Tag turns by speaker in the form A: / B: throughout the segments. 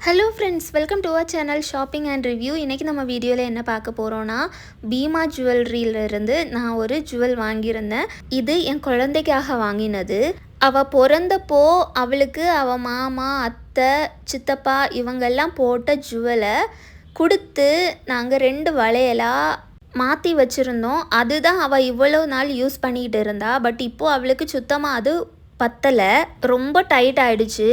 A: Hello friends, welcome to our channel shopping and review. இன்றைக்கி நம்ம வீடியோவில் என்ன பார்க்க போகிறோன்னா, பீமா ஜுவல்லரியிலிருந்து நான் ஒரு ஜுவல் வாங்கியிருந்தேன். இது என் குழந்தைக்காக வாங்கினது. அவள் பிறந்தப்போ அவளுக்கு அவள் மாமா, அத்தை, சித்தப்பா இவங்கெல்லாம் போட்ட ஜுவலை கொடுத்து நாங்கள் 2 வளையலாக மாற்றி வச்சுருந்தோம். அதுதான் அவள் இவ்வளோ நாள் யூஸ் பண்ணிக்கிட்டு இருந்தா. பட் இப்போது அவளுக்கு சுத்தமாக அது பத்தலை, ரொம்ப டைட் ஆகிடுச்சு.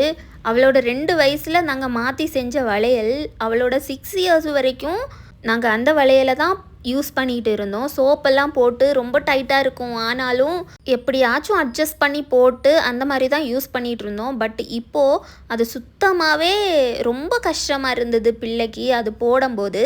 A: அவளோட 2 வயசில் நாங்கள் மாற்றி செஞ்ச வளையல் அவளோட 6 இயர்ஸ் வரைக்கும் நாங்கள் அந்த வளையலை தான் யூஸ் பண்ணிகிட்டு இருந்தோம். சோப்பெல்லாம் போட்டு ரொம்ப டைட்டாக இருக்கும், ஆனாலும் எப்படியாச்சும் அட்ஜஸ்ட் பண்ணி போட்டு அந்த மாதிரி தான் யூஸ் பண்ணிகிட்டு இருந்தோம். பட் இப்போது அது சுத்தமாகவே ரொம்ப கஷ்டமாக இருந்தது பிள்ளைக்கு அது போடும்போது.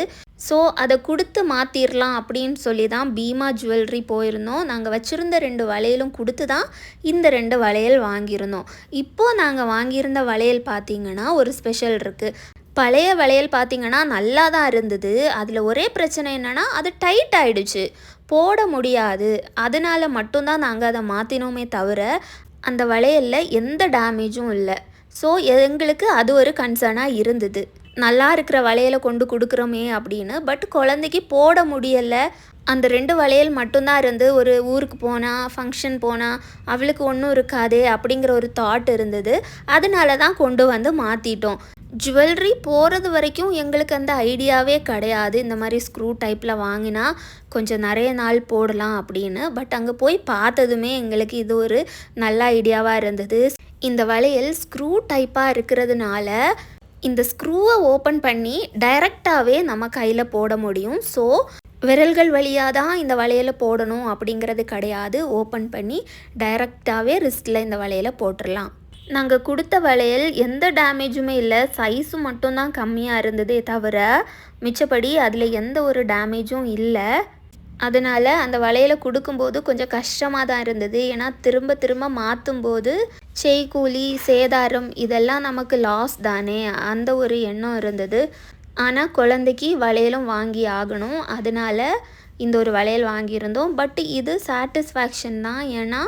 A: ஸோ அதை கொடுத்து மாற்றிடலாம் அப்படின்னு சொல்லி தான் பீமா ஜுவல்லரி போயிருந்தோம். நாங்கள் வச்சுருந்த 2 வளையலும் கொடுத்து தான் இந்த 2 வளையல் வாங்கியிருந்தோம். இப்போது நாங்கள் வாங்கியிருந்த வளையல் பார்த்திங்கன்னா ஒரு ஸ்பெஷல் இருக்குது. பழைய வளையல் பார்த்திங்கன்னா நல்லா தான் இருந்தது. அதில் ஒரே பிரச்சனை என்னென்னா அது டைட் ஆகிடுச்சு, போட முடியாது. அதனால் மட்டும்தான் நாங்கள் அதை மாற்றினோமே தவிர அந்த வளையலில் எந்த டேமேஜும் இல்லை. ஸோ எங்களுக்கு அது ஒரு கன்சர்னாக இருந்தது. நல்லா இருக்கிற வளையலை கொண்டு கொடுக்குறோமே அப்படின்னு. பட் குழந்தைக்கு போட முடியலை. அந்த 2 வளையல் மட்டும்தான் இருந்து ஒரு ஊருக்கு போனால், ஃபங்க்ஷன் போனால் அவளுக்கு ஒன்றும் இருக்காதே அப்படிங்கிற ஒரு தாட் இருந்தது. அதனால தான் கொண்டு வந்து மாற்றிட்டோம். ஜுவல்லரி போகிறது வரைக்கும் எங்களுக்கு அந்த ஐடியாவே கிடையாது, இந்த மாதிரி ஸ்க்ரூ டைப்பில் வாங்கினா கொஞ்சம் நிறைய நாள் போடலாம் அப்படின்னு. பட் அங்கே போய் பார்த்ததுமே எங்களுக்கு இது ஒரு நல்ல ஐடியாவாக இருந்தது. இந்த வளையல் ஸ்க்ரூ டைப்பாக இருக்கிறதுனால இந்த ஸ்க்ரூவை ஓப்பன் பண்ணி டைரெக்டாகவே நம்ம கையில் போட முடியும். ஸோ விரல்கள் வழியாக தான் இந்த வளையலை போடணும் அப்படிங்கிறது கிடையாது. ஓப்பன் பண்ணி டைரெக்டாகவே ரிஸ்ட்டில் இந்த வளையலை போட்டுடலாம். நாங்கள் கொடுத்த வளையல் எந்த டேமேஜுமே இல்லை, சைஸும் மட்டும்தான் கம்மியாக இருந்ததே தவிர மிச்சப்படி அதில் எந்த ஒரு டேமேஜும் இல்லை. அதனால் அந்த வளையலை கொடுக்கும்போது கொஞ்சம் கஷ்டமாக தான் இருந்தது. ஏன்னா திரும்ப திரும்ப மாற்றும்போது செய்கூலி சேதாரம் இதெல்லாம் நமக்கு லாஸ் தானே, அந்த ஒரு எண்ணம் இருந்தது. ஆனால் குழந்தைக்கு வளையலும் வாங்கி ஆகணும், அதனால் இந்த ஒரு வளையல் வாங்கியிருந்தோம். பட் இது சாட்டிஸ்ஃபேக்ஷன் தான். ஏன்னா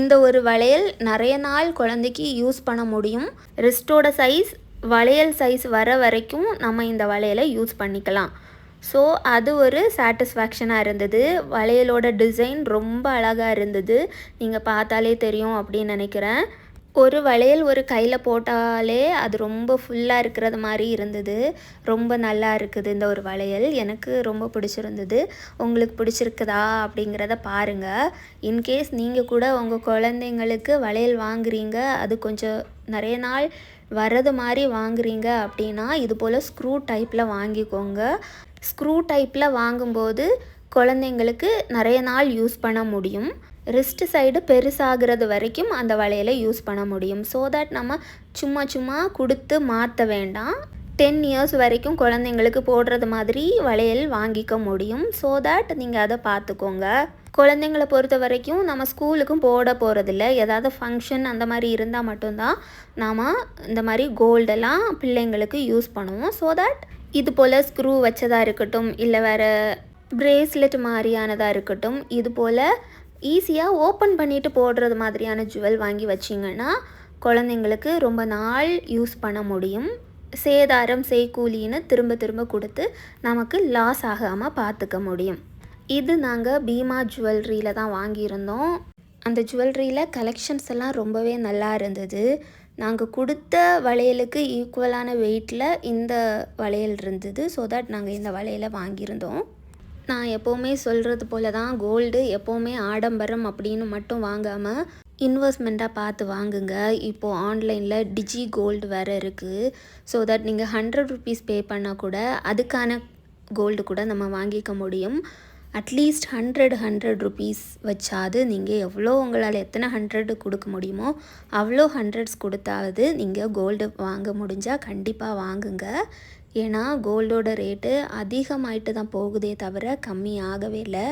A: இந்த ஒரு வளையல் நிறைய நாள் குழந்தைக்கு யூஸ் பண்ண முடியும். ரிஸ்ட்டோட சைஸ் வளையல் சைஸ் வர வரைக்கும் நம்ம இந்த வளையலை யூஸ் பண்ணிக்கலாம். ஸோ அது ஒரு சாட்டிஸ்ஃபேக்ஷனாக இருந்தது. வளையலோட டிசைன் ரொம்ப அழகாக இருந்தது, நீங்கள் பார்த்தாலே தெரியும் அப்படின்னு நினைக்கிறேன். ஒரு வளையல் ஒரு கையில் போட்டாலே அது ரொம்ப ஃபுல்லாக இருக்கிறது மாதிரி இருந்தது. ரொம்ப நல்லா இருக்குது இந்த ஒரு வளையல், எனக்கு ரொம்ப பிடிச்சிருந்தது. உங்களுக்கு பிடிச்சிருக்குதா அப்படிங்கிறத பாருங்கள். இன்கேஸ் நீங்கள் கூட உங்கள் குழந்தைங்களுக்கு வளையல் வாங்குறீங்க, அது கொஞ்சம் நிறைய நாள் வரது மாதிரி வாங்குறீங்க அப்படின்னா இது போல் ஸ்க்ரூ டைப்பில் வாங்கிக்கோங்க. ஸ்க்ரூ டைப்பில் வாங்கும்போது குழந்தைங்களுக்கு நிறைய நாள் யூஸ் பண்ண முடியும். ரிஸ்ட் சைடு பெருசாகிறது வரைக்கும் அந்த வளையலை யூஸ் பண்ண முடியும். ஸோ தட் நம்ம சும்மா கொடுத்து மாற்ற வேண்டாம். 10 இயர்ஸ் வரைக்கும் குழந்தைங்களுக்கு போடுறது மாதிரி வளையல் வாங்கிக்க முடியும். ஸோ தட் நீங்கள் அதை பார்த்துக்கோங்க. குழந்தைங்களை பொறுத்த வரைக்கும் நம்ம ஸ்கூலுக்கும் போட போகிறதில்ல, ஏதாவது ஃபங்க்ஷன் அந்த மாதிரி இருந்தால் மட்டும்தான் நாம் இந்த மாதிரி கோல்டெல்லாம் பிள்ளைங்களுக்கு யூஸ் பண்ணுவோம். ஸோ தட் இது போல் ஸ்க்ரூ வச்சதாக இருக்கட்டும், இல்லை வேறு பிரேஸ்லெட் மாதிரியானதாக இருக்கட்டும், இது போல் ஈஸியாக ஓப்பன் பண்ணிவிட்டு போடுறது மாதிரியான ஜுவல் வாங்கி வச்சிங்கன்னா குழந்தைங்களுக்கு ரொம்ப நாள் யூஸ் பண்ண முடியும். சேதாரம் செய்கூலின்னு திரும்ப கொடுத்து நமக்கு லாஸ் ஆகாமல் பார்த்துக்க முடியும். இது நாங்கள் பீமா ஜுவல்லரியில் தான் வாங்கியிருந்தோம். அந்த ஜுவல்லரியில் கலெக்ஷன்ஸ் எல்லாம் ரொம்பவே நல்லா இருந்தது. நாங்கள் கொடுத்த வளையலுக்கு ஈக்குவலான வெயிட்டில் இந்த வளையல் இருந்தது. ஸோ தட் நாங்கள் இந்த வளையலை வாங்கியிருந்தோம். நான் எப்போவுமே சொல்கிறது போல தான், கோல்டு எப்போவுமே ஆடம்பரம் அப்படின்னு மட்டும் வாங்காமல் இன்வெஸ்ட்மெண்ட்டாக பார்த்து வாங்குங்க. இப்போது ஆன்லைனில் டிஜி கோல்டு வேறு இருக்குது. ஸோ தட் நீங்கள் 100 ருபீஸ் பே பண்ணால் கூட அதுக்கான கோல்டு கூட நம்ம வாங்கிக்க முடியும். அட்லீஸ்ட் 100 ருபீஸ் வச்சாது நீங்கள் எவ்வளோ உங்களால் எத்தனை 100 கொடுக்க முடியுமோ அவ்வளோ 100s கொடுத்தாவது நீங்கள் கோல்டு வாங்க முடிஞ்சால் கண்டிப்பாக வாங்குங்க. ஏன்னா கோல்டோட ரேட்டு அதிகமாயிட்டு தான் போகுதே தவிர கம்மி ஆகவே இல்லை.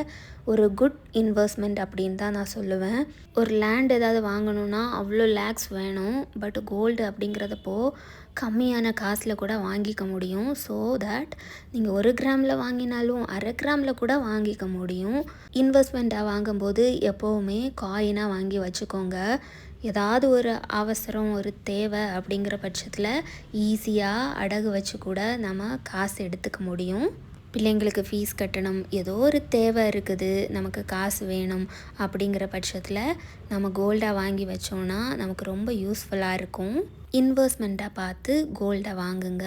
A: ஒரு குட் இன்வெஸ்ட்மெண்ட் அப்படின்னு தான் நான் சொல்லுவேன். ஒரு லேண்ட் ஏதாவது வாங்கணுன்னா அவ்வளோ லேக்ஸ் வேணும். பட் கோல்டு அப்படிங்கிறதப்போ கம்மியான காசில் கூட வாங்கிக்க முடியும். ஸோ தட் நீங்கள் 1 கிராமில் வாங்கினாலும் 1/2 கிராமில் கூட வாங்கிக்க முடியும். இன்வெஸ்ட்மெண்ட்டாக வாங்கும்போது எப்போவுமே காயினாக வாங்கி வச்சுக்கோங்க. ஏதாவது ஒரு அவசரம் ஒரு தேவை அப்படிங்கிற பட்சத்தில் ஈஸியாக அடகு வச்சு கூட நம்ம காசு எடுத்துக்க முடியும். பிள்ளைங்களுக்கு ஃபீஸ் கட்டணும், ஏதோ ஒரு தேவை இருக்குது, நமக்கு காசு வேணும் அப்படிங்கிற பட்சத்தில் நம்ம கோல்டாக வாங்கி வச்சோன்னா நமக்கு ரொம்ப யூஸ்ஃபுல்லாக இருக்கும். இன்வெஸ்ட்மெண்ட்டாக பார்த்து கோல்டை வாங்குங்க.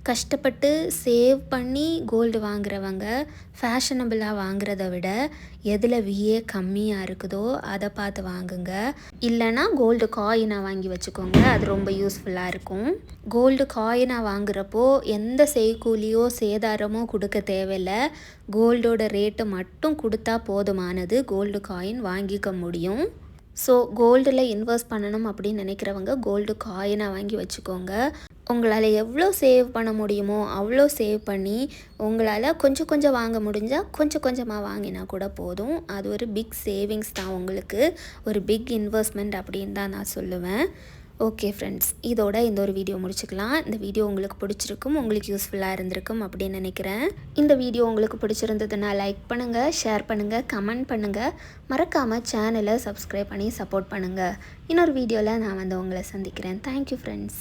A: கஷ்டப்பட்டு சேவ் பண்ணி கோல்டு வாங்குறவங்க ஃபேஷனபிளாக வாங்குறத விட எதில் விஏ கம்மியாக இருக்குதோ அதை பார்த்து வாங்குங்க. இல்லைனா கோல்டு காயினாக வாங்கி வச்சுக்கோங்க, அது ரொம்ப யூஸ்ஃபுல்லாக இருக்கும். கோல்டு காயினாக வாங்குறப்போ எந்த செய்கூலியோ சேதாரமோ கொடுக்க தேவையில்லை. கோல்டோட ரேட்டு மட்டும் கொடுத்தா போதுமானது, கோல்டு காயின் வாங்கிக்க முடியும். ஸோ கோல்டில் இன்வெஸ்ட் பண்ணணும் அப்படின்னு நினைக்கிறவங்க கோல்டு காயினாக வாங்கி வச்சுக்கோங்க. உங்களால் எவ்வளோ சேவ் பண்ண முடியுமோ அவ்வளோ சேவ் பண்ணி உங்களால் கொஞ்சம் கொஞ்சம் வாங்க முடிஞ்சால் கொஞ்சம் கொஞ்சமாக வாங்கினா கூட போதும். அது ஒரு பிக் சேவிங்ஸ் தான், உங்களுக்கு ஒரு பிக் இன்வெஸ்ட்மெண்ட் அப்படின்னு தான் நான் சொல்லுவேன். ஓகே ஃப்ரெண்ட்ஸ், இதோட இந்த ஒரு வீடியோ முடிச்சுக்கலாம். இந்த வீடியோ உங்களுக்கு பிடிச்சிருக்கும், உங்களுக்கு யூஸ்ஃபுல்லாக இருந்திருக்கும் அப்படின்னு நினைக்கிறேன். இந்த வீடியோ உங்களுக்கு பிடிச்சிருந்ததுன்னா லைக் பண்ணுங்கள், ஷேர் பண்ணுங்கள், கமெண்ட் பண்ணுங்கள். மறக்காமல் சேனலை சப்ஸ்கிரைப் பண்ணி சப்போர்ட் பண்ணுங்கள். இன்னொரு வீடியோவில் நான் உங்களை சந்திக்கிறேன். Thank you friends.